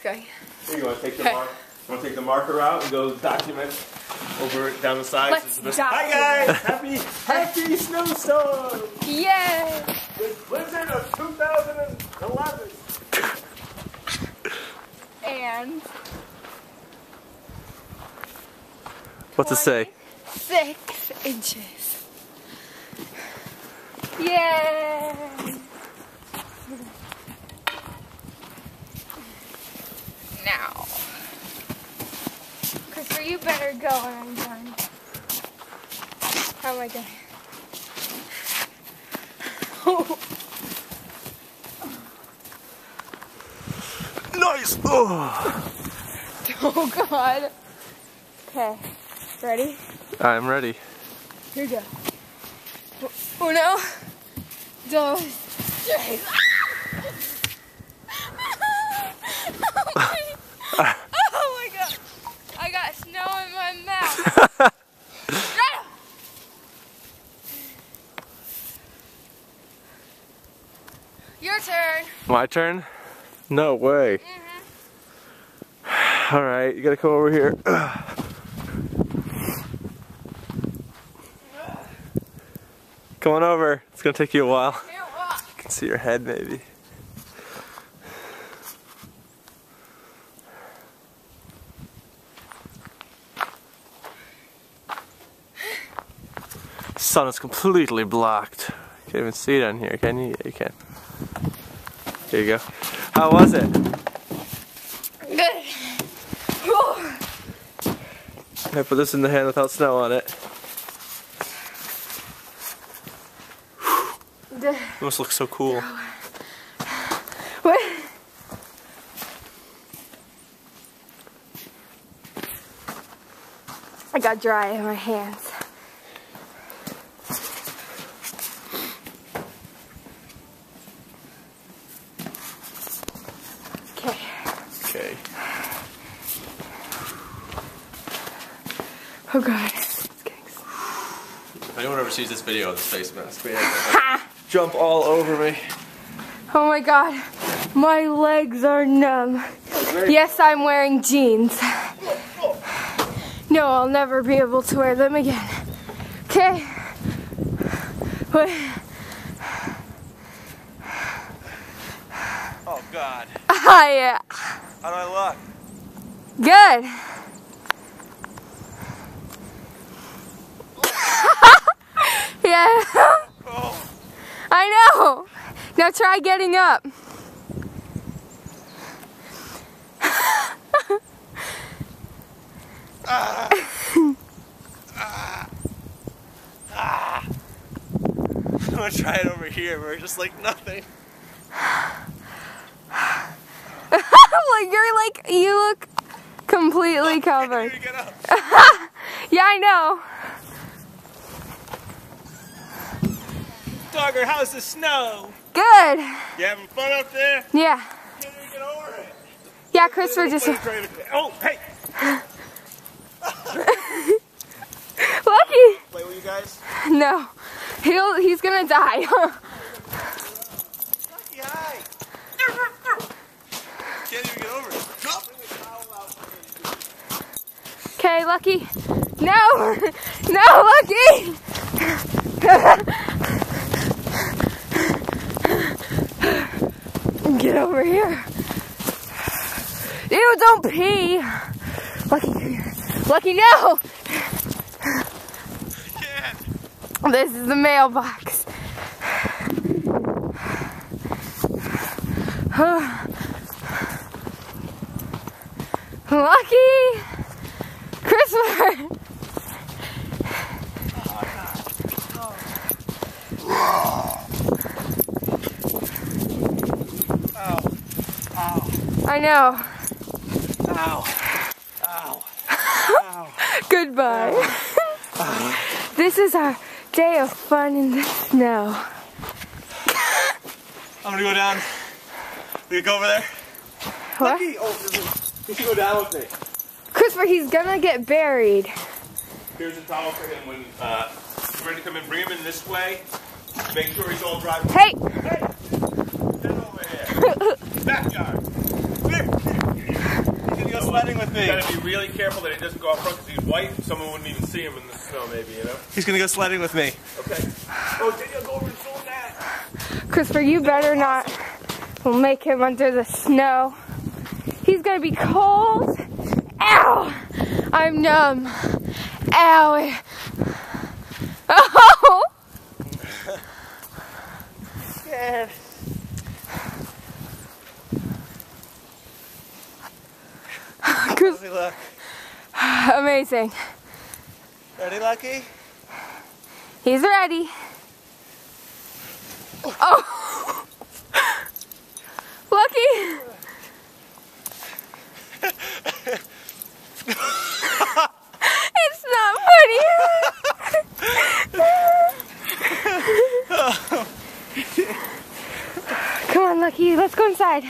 going. Here, you want to take the mark? You want to take the marker out and go document over down the sides? Hi guys! Happy snowstorm! Yay! This blizzard of 2011. And what's it say? 6 inches. Yay! Now, Christopher, you better go when I'm done. How am I doing? Nice! Oh, Oh God. Okay, ready? I'm ready. Here we go. Uno, dos, tres. Oh my God! I got snow in my mouth. Your turn. My turn? No way. Alright, you gotta come over here. Come on over. It's gonna take you a while. Can't walk. You can see your head maybe. The sun is completely blocked. You can't even see down here, can you? Yeah, you can. Here you go. How was it? Good. I put this in the hand without snow on it. It must look so cool. What? I got dry in my hands. Okay. Okay. Oh God. If anyone ever sees this video of this face mask, we have to jump all over me. Oh my God. My legs are numb. Yes, I'm wearing jeans. No, I'll never be able to wear them again. Okay. Oh God. Ah, yeah. How do I look? Good. Yeah. Oh. I know. Now try getting up. I'm gonna try it over here where it's just like nothing. You look completely covered. I can't even get up. Yeah, I know. Dogger, how's the snow? Good. You having fun up there? Yeah. Can't even get over it. Yeah, Christopher just... Oh, hey! Lucky. Play with you guys? No. He's gonna die. Lucky, hi! Can't even get over it. Okay, Lucky. No! No, Lucky! Get over here. Ew, don't pee. Lucky, come here. Lucky, no! This is the mailbox. Lucky! Christopher! I know. Ow. Ow. Ow. Goodbye. This is our day of fun in the snow. I'm gonna go down. We can go over there. What? Lucky. Oh, you can go down with me. Christopher, he's gonna get buried. Here's a towel for him when he's ready to come in. Bring him in this way. Make sure he's all dry. Hey! Hey! Get over here. Backyard. Here. me. Gotta be really careful that he doesn't go out front because he's white. Someone wouldn't even see him in the snow, maybe, you know? He's gonna go sledding with me. Okay. Oh, Daniel, go over and show him that. Christopher, you better not. We'll make him under the snow. He's gonna be cold. Ow! I'm numb. Ow! Oh! Scared. Look. Amazing. Ready, Lucky? He's ready. Oh! Lucky! It's not funny. Come on, Lucky. Let's go inside.